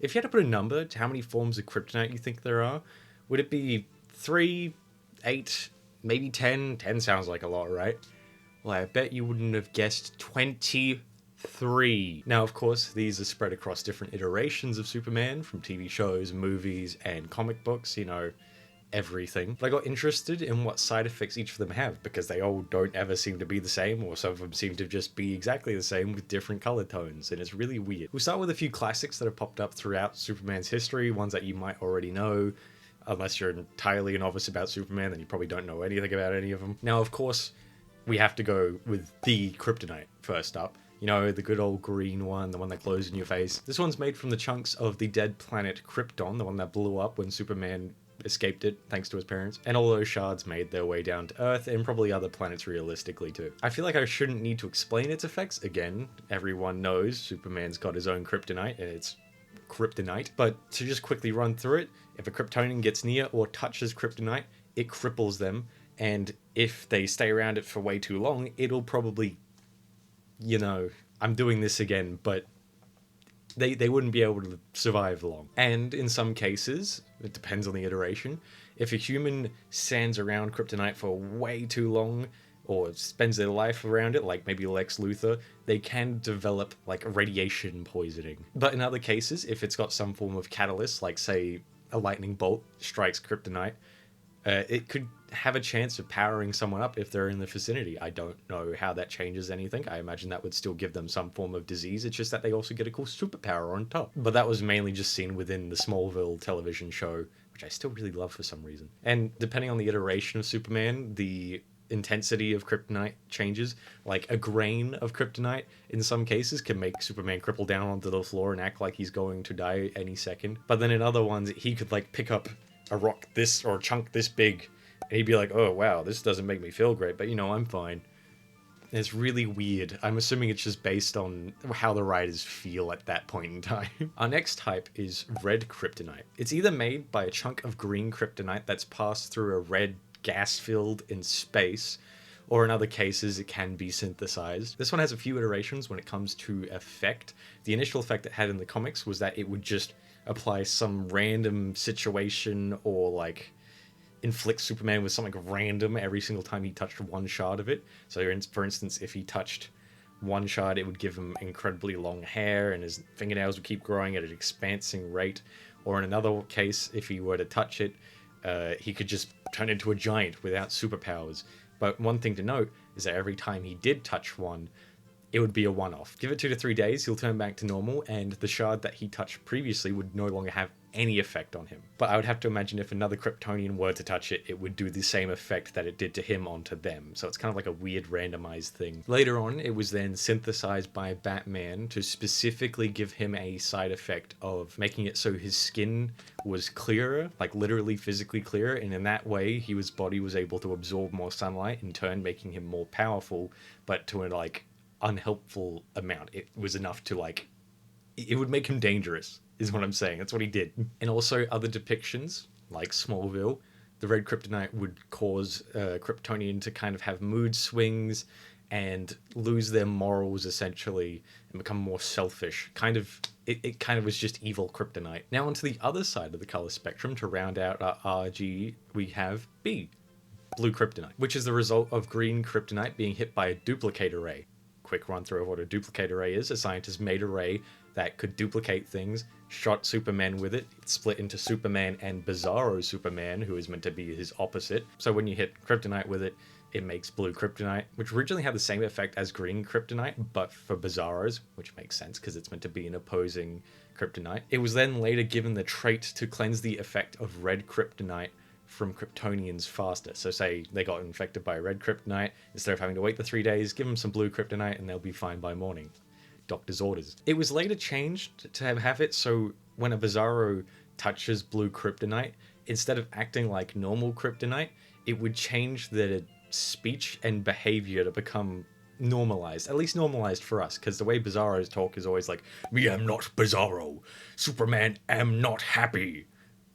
If you had to put a number to how many forms of kryptonite you think there are, would it be 3, 8, maybe 10? 10 sounds like a lot, right? Well, I bet you wouldn't have guessed 23. Now, of course, these are spread across different iterations of Superman from TV shows, movies, and comic books, everything. But I got interested in what side effects each of them have because they all don't ever seem to be the same, or some of them seem to just be exactly the same with different color tones, and it's really weird. We'll start with a few classics that have popped up throughout Superman's history, ones that you might already know. Unless you're entirely a novice about Superman, then you probably don't know anything about any of them. Now, of course, we have to go with the Kryptonite first up. The good old green one, the one that glows in your face. This one's made from the chunks of the dead planet Krypton, the one that blew up when Superman escaped it thanks to his parents, and all those shards made their way down to Earth and probably other planets realistically too. I feel like I shouldn't need to explain its effects. Again, everyone knows Superman's got his own kryptonite and it's Kryptonite, but to just quickly run through it, if a Kryptonian gets near or touches kryptonite, it cripples them, and if they stay around it for way too long, it'll probably, I'm doing this again, but they wouldn't be able to survive long. And in some cases, it depends on the iteration, if a human stands around kryptonite for way too long, or spends their life around it, like maybe Lex Luthor, they can develop like radiation poisoning. But in other cases, if it's got some form of catalyst, like say a lightning bolt strikes kryptonite, it could have a chance of powering someone up if they're in the vicinity. I don't know how that changes anything. I imagine that would still give them some form of disease. It's just that they also get a cool superpower on top. But that was mainly just seen within the Smallville television show, which I still really love for some reason. And depending on the iteration of Superman, the intensity of kryptonite changes. Like a grain of kryptonite in some cases can make Superman cripple down onto the floor and act like he's going to die any second. But then in other ones, he could like pick up a rock this or a chunk this big and he'd be like, oh wow, this doesn't make me feel great, but I'm fine. It's really weird. I'm assuming it's just based on how the writers feel at that point in time. Our next type is red kryptonite. It's either made by a chunk of green kryptonite that's passed through a red gas field in space, or in other cases it can be synthesized. This one has a few iterations when it comes to effect. The initial effect it had in the comics was that it would just apply some random situation or like inflict Superman with something random every single time he touched one shard of it. So for instance, if he touched one shard, it would give him incredibly long hair and his fingernails would keep growing at an expansing rate. Or in another case, if he were to touch it, he could just turn into a giant without superpowers. But one thing to note is that every time he did touch one, it would be a one-off. Give it 2 to 3 days, he'll turn back to normal, and the shard that he touched previously would no longer have any effect on him. But I would have to imagine if another Kryptonian were to touch it, it would do the same effect that it did to him onto them. So it's kind of like a weird randomized thing. Later on, it was then synthesized by Batman to specifically give him a side effect of making it so his skin was clearer, like literally physically clearer, and in that way, his body was able to absorb more sunlight, in turn making him more powerful, but to a like unhelpful amount. It was enough to like, it would make him dangerous, is what I'm saying. That's what he did. And also other depictions, like Smallville, the red kryptonite would cause Kryptonian to kind of have mood swings and lose their morals essentially and become more selfish. It kind of was just evil kryptonite. Now onto the other side of the color spectrum to round out our RG, we have B, blue kryptonite, which is the result of green kryptonite being hit by a duplicator ray. Quick run through of what a duplicator ray is. A scientist made a ray that could duplicate things, shot Superman with it, split into Superman and Bizarro Superman, who is meant to be his opposite. So when you hit kryptonite with it, it makes blue kryptonite, which originally had the same effect as green kryptonite, but for Bizarros, which makes sense because it's meant to be an opposing kryptonite. It was then later given the trait to cleanse the effect of red kryptonite from Kryptonians faster. So say they got infected by red kryptonite, instead of having to wait the 3 days, give them some blue kryptonite and they'll be fine by morning. Doctor's orders. It was later changed to have it so when a Bizarro touches blue kryptonite, instead of acting like normal kryptonite, it would change their speech and behavior to become normalized, at least normalized for us, because the way Bizarros talk is always like, "Me am not Bizarro, Superman am not happy,"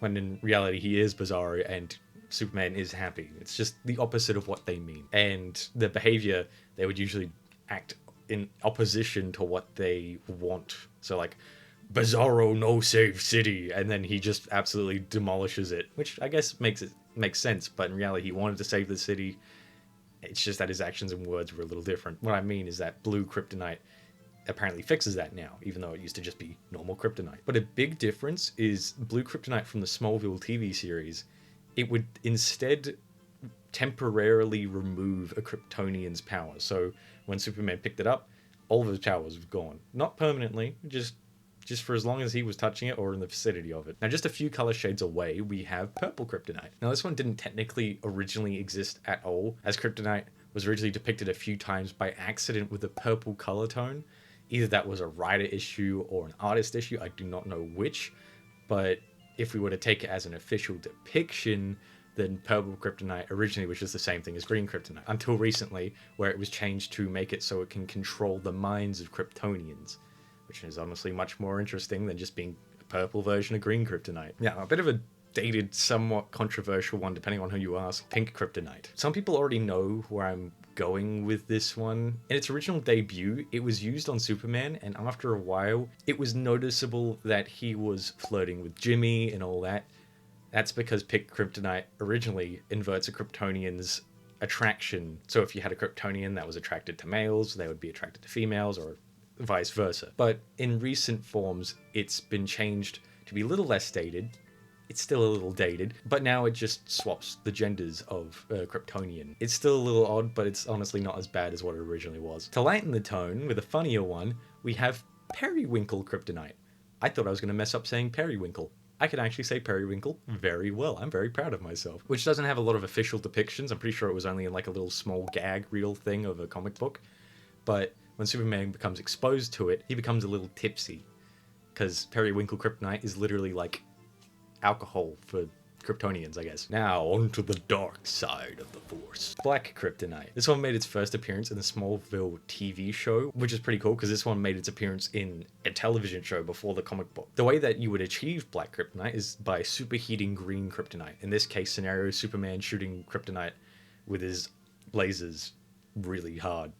when in reality he is Bizarro and Superman is happy. It's just the opposite of what they mean. And the behavior, they would usually act in opposition to what they want. So like Bizarro no save city, and then he just absolutely demolishes it, which I guess makes sense, but in reality he wanted to save the city. It's just that his actions and words were a little different. What I mean is that blue kryptonite apparently fixes that now, even though it used to just be normal kryptonite. But a big difference is blue kryptonite from the Smallville TV series. It would instead temporarily remove a Kryptonian's power. So when Superman picked it up, all of his powers were gone. Not permanently, just for as long as he was touching it or in the vicinity of it. Now, just a few color shades away, we have purple kryptonite. Now, this one didn't technically originally exist at all, as kryptonite was originally depicted a few times by accident with a purple color tone. Either that was a writer issue or an artist issue, I do not know which, but if we were to take it as an official depiction, then purple kryptonite originally was just the same thing as green kryptonite, until recently, where it was changed to make it so it can control the minds of Kryptonians, which is honestly much more interesting than just being a purple version of green kryptonite. Yeah, a bit of a dated, somewhat controversial one, depending on who you ask, pink kryptonite. Some people already know where I'm going with this one. In its original debut, it was used on Superman, and after a while, it was noticeable that he was flirting with Jimmy and all that. That's because pink kryptonite originally inverts a Kryptonian's attraction. So if you had a Kryptonian that was attracted to males, they would be attracted to females, or vice versa. But in recent forms, it's been changed to be a little less dated. It's still a little dated, but now it just swaps the genders of Kryptonian. It's still a little odd, but it's honestly not as bad as what it originally was. To lighten the tone, with a funnier one, we have periwinkle kryptonite. I thought I was going to mess up saying periwinkle. I can actually say periwinkle very well. I'm very proud of myself. Which doesn't have a lot of official depictions. I'm pretty sure it was only in like a little small gag reel thing of a comic book. But when Superman becomes exposed to it, he becomes a little tipsy. Because periwinkle kryptonite is literally like alcohol for Kryptonians, I guess. Now, onto the dark side of the Force. Black kryptonite. This one made its first appearance in the Smallville TV show, which is pretty cool because this one made its appearance in a television show before the comic book. The way that you would achieve black kryptonite is by superheating green kryptonite. In this case scenario, Superman shooting kryptonite with his lasers really hard.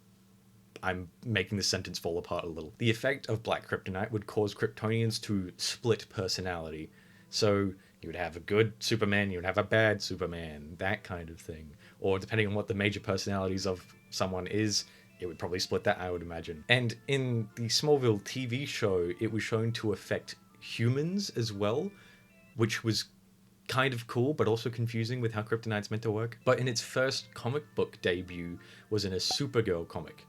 I'm making the sentence fall apart a little. The effect of black kryptonite would cause Kryptonians to split personality. So you would have a good Superman, you would have a bad Superman, that kind of thing. Or depending on what the major personalities of someone is, it would probably split that, I would imagine. And in the Smallville TV show, it was shown to affect humans as well, which was kind of cool, but also confusing with how kryptonite's meant to work. But in its first comic book debut was in a Supergirl comic,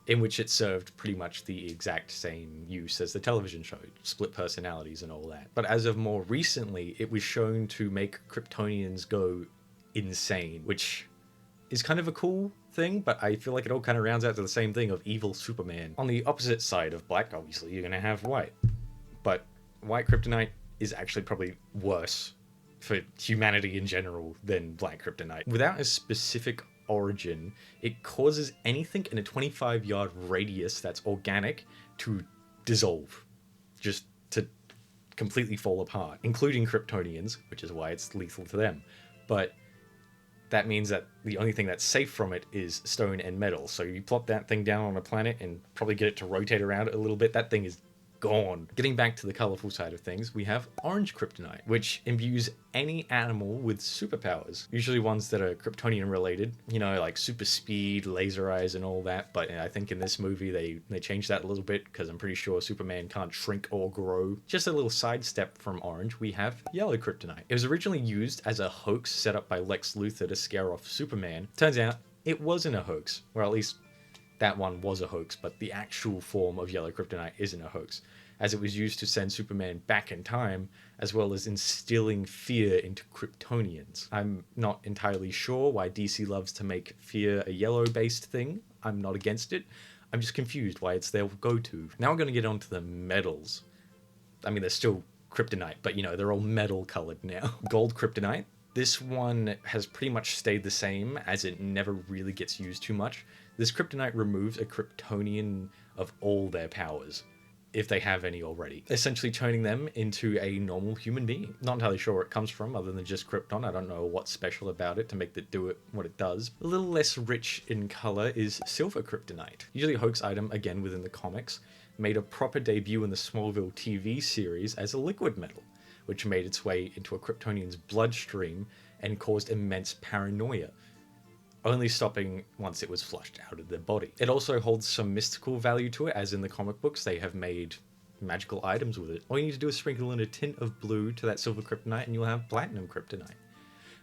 in which it served pretty much the exact same use as the television show, split personalities and all that. But as of more recently, it was shown to make Kryptonians go insane, which is kind of a cool thing, but I feel like it all kind of rounds out to the same thing of evil Superman. On the opposite side of black, obviously, you're going to have white. But white kryptonite is actually probably worse for humanity in general than black kryptonite. Without a specific origin, it causes anything in a 25-yard radius that's organic to dissolve, just to completely fall apart, including Kryptonians, which is why it's lethal to them. But that means that the only thing that's safe from it is stone and metal. So you plop that thing down on a planet and probably get it to rotate around it a little bit, that thing is gone. Getting back to the colorful side of things, we have orange kryptonite, which imbues any animal with superpowers, usually ones that are Kryptonian related, you know, like super speed, laser eyes and all that. But I think in this movie they changed that a little bit, because I'm pretty sure Superman can't shrink or grow. Just a little sidestep from orange, we have yellow kryptonite. It was originally used as a hoax set up by Lex Luthor to scare off Superman. Turns out it wasn't a hoax, or at least that one was a hoax, but the actual form of yellow kryptonite isn't a hoax, as it was used to send Superman back in time, as well as instilling fear into Kryptonians. I'm not entirely sure why DC loves to make fear a yellow-based thing. I'm not against it. I'm just confused why it's their go-to. Now we're going to get onto the metals. I mean, they're still kryptonite, but you know, they're all metal-colored now. Gold kryptonite. This one has pretty much stayed the same, as it never really gets used too much. This kryptonite removes a Kryptonian of all their powers, if they have any already, essentially turning them into a normal human being. Not entirely sure where it comes from, other than just Krypton. I don't know what's special about it to make it do it what it does. A little less rich in color is silver kryptonite, usually a hoax item again within the comics, made a proper debut in the Smallville TV series as a liquid metal, which made its way into a Kryptonian's bloodstream and caused immense paranoia, only stopping once it was flushed out of their body. It also holds some mystical value to it, as in the comic books they have made magical items with it. All you need to do is sprinkle in a tint of blue to that silver kryptonite and you'll have platinum kryptonite.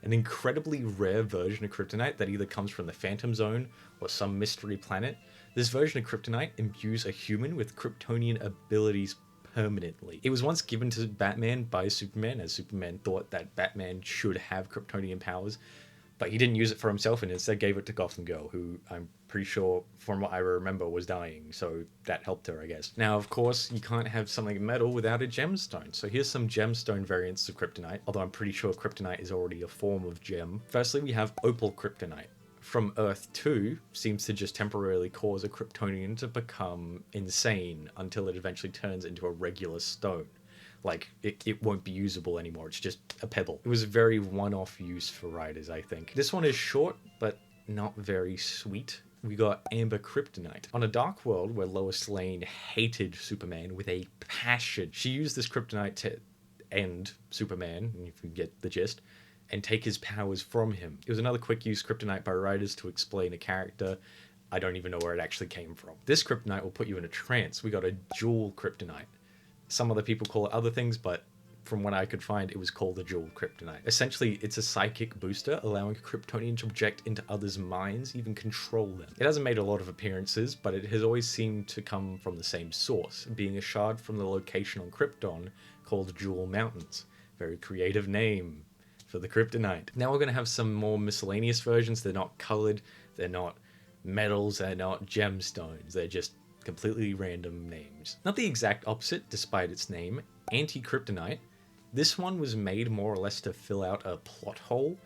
An incredibly rare version of kryptonite that either comes from the Phantom Zone or some mystery planet. This version of kryptonite imbues a human with Kryptonian abilities permanently. It was once given to Batman by Superman, as Superman thought that Batman should have Kryptonian powers, but he didn't use it for himself and instead gave it to Gotham Girl, who I'm pretty sure, from what I remember, was dying, so that helped her, I guess. Now, of course, you can't have something metal without a gemstone, so here's some gemstone variants of kryptonite, although I'm pretty sure kryptonite is already a form of gem. Firstly, we have opal kryptonite. From Earth 2 seems to just temporarily cause a Kryptonian to become insane until it eventually turns into a regular stone. Like, it won't be usable anymore, it's just a pebble. It was a very one-off use for writers, I think. This one is short, but not very sweet. We got Amber Kryptonite. On a dark world where Lois Lane hated Superman with a passion, she used this kryptonite to end Superman, if you get the gist, and take his powers from him. It was another quick use kryptonite by writers to explain a character. I don't even know where it actually came from. This kryptonite will put you in a trance. We got a jewel kryptonite. Some other people call it other things, but from what I could find, it was called a jewel kryptonite. Essentially, it's a psychic booster, allowing a Kryptonian to project into others' minds, even control them. It hasn't made a lot of appearances, but it has always seemed to come from the same source, being a shard from the location on Krypton called Jewel Mountains. Very creative name for the kryptonite. Now we're going to have some more miscellaneous versions. They're not colored, they're not metals, they're not gemstones, they're just completely random names. Not the exact opposite, despite its name, Anti-Kryptonite. This one was made more or less to fill out a plot hole.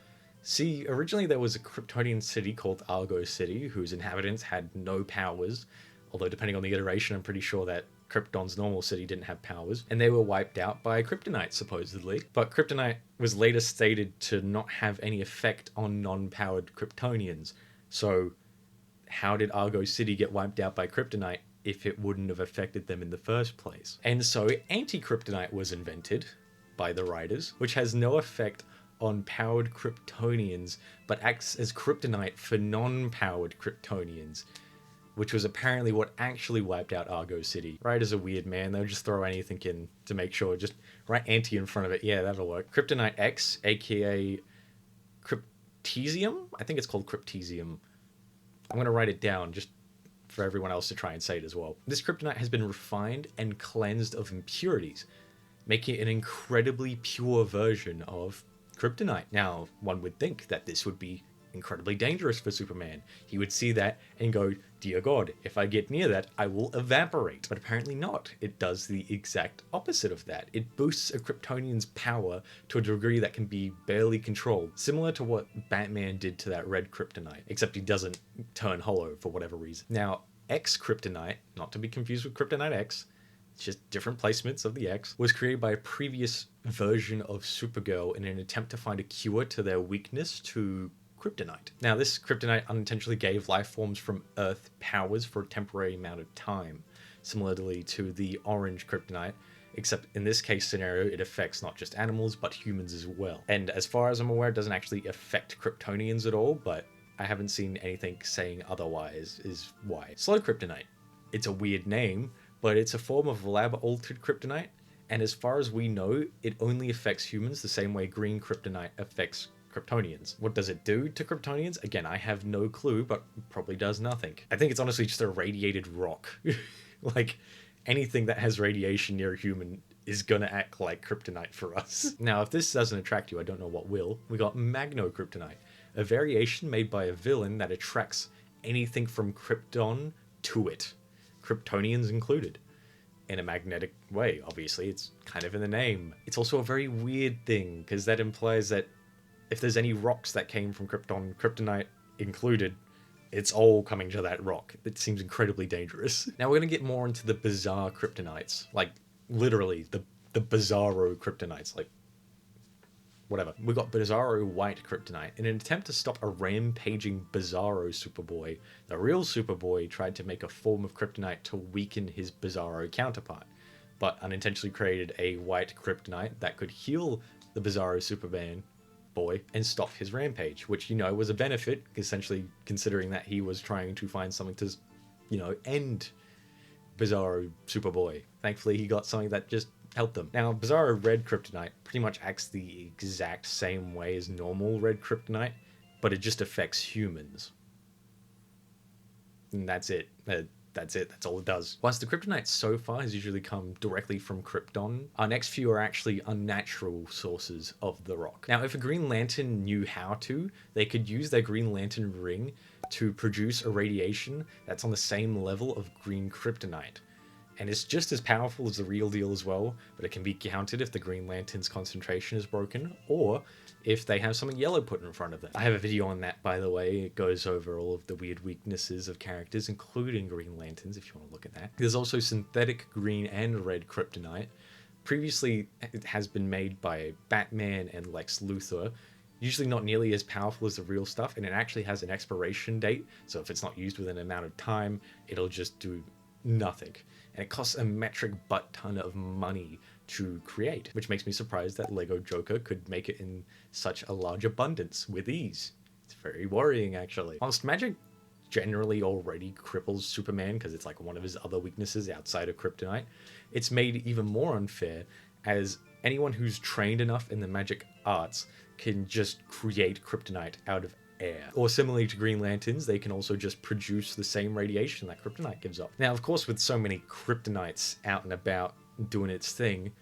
See, originally there was a Kryptonian city called Argo City, whose inhabitants had no powers, although depending on the iteration, I'm pretty sure that Krypton's normal city didn't have powers, and they were wiped out by Kryptonite, supposedly. But Kryptonite was later stated to not have any effect on non-powered Kryptonians. So how did Argo City get wiped out by Kryptonite if it wouldn't have affected them in the first place? And so Anti-Kryptonite was invented by the writers, which has no effect on powered Kryptonians, but acts as kryptonite for non-powered Kryptonians, which was apparently what actually wiped out Argo City. Writers are weird, man. They'll just throw anything in to make sure. Just write anti in front of it. Yeah, that'll work. Kryptonite X, aka Cryptesium? I think it's called Cryptesium. I'm going to write it down just for everyone else to try and say it as well. This kryptonite has been refined and cleansed of impurities, making it an incredibly pure version of kryptonite. Now, one would think that this would be incredibly dangerous for Superman. He would see that and go, dear God, if I get near that, I will evaporate. But apparently not. It does the exact opposite of that. It boosts a Kryptonian's power to a degree that can be barely controlled, similar to what Batman did to that red kryptonite, except he doesn't turn hollow for whatever reason. Now, X kryptonite, not to be confused with Kryptonite X, it's just different placements of the X, was created by a previous version of Supergirl in an attempt to find a cure to their weakness to kryptonite. Now, this kryptonite unintentionally gave life forms from Earth powers for a temporary amount of time, similarly to the orange kryptonite, except in this case scenario, it affects not just animals, but humans as well. And as far as I'm aware, it doesn't actually affect Kryptonians at all, but I haven't seen anything saying otherwise is why. Slow kryptonite. It's a weird name, but it's a form of lab-altered kryptonite, and as far as we know, it only affects humans the same way green kryptonite affects Kryptonians. What does it do to Kryptonians? Again, I have no clue, but probably does nothing. I think it's honestly just a radiated rock. Like, anything that has radiation near a human is gonna act like kryptonite for us. Now, if this doesn't attract you, I don't know what will. We got Magno-Kryptonite, a variation made by a villain that attracts anything from Krypton to it, Kryptonians included. In a magnetic way, obviously, it's kind of in the name. It's also a very weird thing, because that implies that if there's any rocks that came from Krypton, Kryptonite included, it's all coming to that rock. It seems incredibly dangerous. Now we're going to get more into the bizarre Kryptonites. Like, literally, the Bizarro Kryptonites. Like, whatever. We got Bizarro White Kryptonite. In an attempt to stop a rampaging Bizarro Superboy, the real Superboy tried to make a form of Kryptonite to weaken his Bizarro counterpart, but unintentionally created a white Kryptonite that could heal the Bizarro Superman boy and stop his rampage, which, you know, was a benefit, essentially, considering that he was trying to find something to, you know, end Bizarro Superboy. Thankfully, he got something that just helped them. Now, Bizarro Red Kryptonite pretty much acts the exact same way as normal Red Kryptonite, but it just affects humans. And that's it. That's it. That's all it does. Whilst the Kryptonite so far has usually come directly from Krypton, our next few are actually unnatural sources of the rock. Now, if a Green Lantern knew how to, they could use their Green Lantern ring to produce a radiation that's on the same level of green Kryptonite. And it's just as powerful as the real deal as well, but it can be countered if the Green Lantern's concentration is broken, or if they have something yellow put in front of them. I have a video on that, by the way. It goes over all of the weird weaknesses of characters, including Green Lanterns, if you want to look at that. There's also synthetic green and red Kryptonite. Previously, it has been made by Batman and Lex Luthor, usually not nearly as powerful as the real stuff, and it actually has an expiration date, so if it's not used within an amount of time, it'll just do nothing. And it costs a metric butt ton of money to create, which makes me surprised that Lego Joker could make it in such a large abundance with ease. It's very worrying, actually. Whilst magic generally already cripples Superman because it's like one of his other weaknesses outside of Kryptonite, it's made even more unfair as anyone who's trained enough in the magic arts can just create Kryptonite out of air. Or similarly to Green Lanterns, they can also just produce the same radiation that Kryptonite gives off. Now, of course, with so many Kryptonites out and about doing its thing,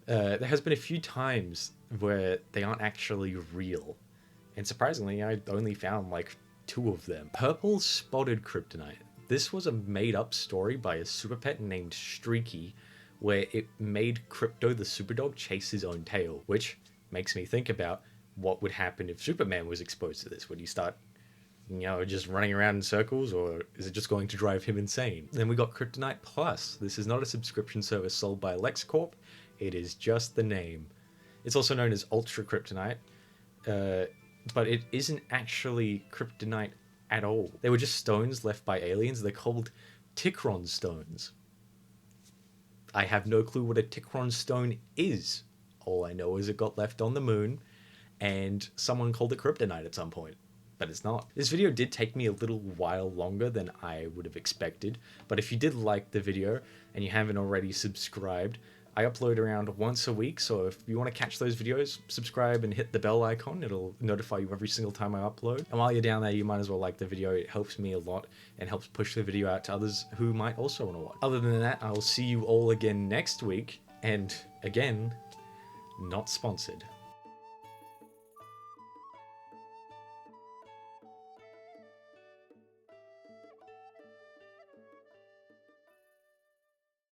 there has been a few times where they aren't actually real. And surprisingly, I only found like 2 of them. Purple Spotted Kryptonite. This was a made-up story by a super pet named Streaky, where it made Krypto the Superdog chase his own tail, which makes me think about what would happen if Superman was exposed to this. Would he start, you know, just running around in circles, or is it just going to drive him insane? Then we got Kryptonite Plus. This is not a subscription service sold by LexCorp. It is just the name. It's also known as Ultra Kryptonite, but it isn't actually Kryptonite at all. They were just stones left by aliens. They're called Tikron stones. I have no clue what a Tikron stone is. All I know is it got left on the moon, and someone called it Kryptonite at some point, but it's not. This video did take me a little while longer than I would have expected, but if you did like the video and you haven't already subscribed, I upload around once a week, so if you want to catch those videos, subscribe and hit the bell icon. It'll notify you every single time I upload. And while you're down there, you might as well like the video. It helps me a lot and helps push the video out to others who might also want to watch. Other than that, I'll see you all again next week, and again, not sponsored.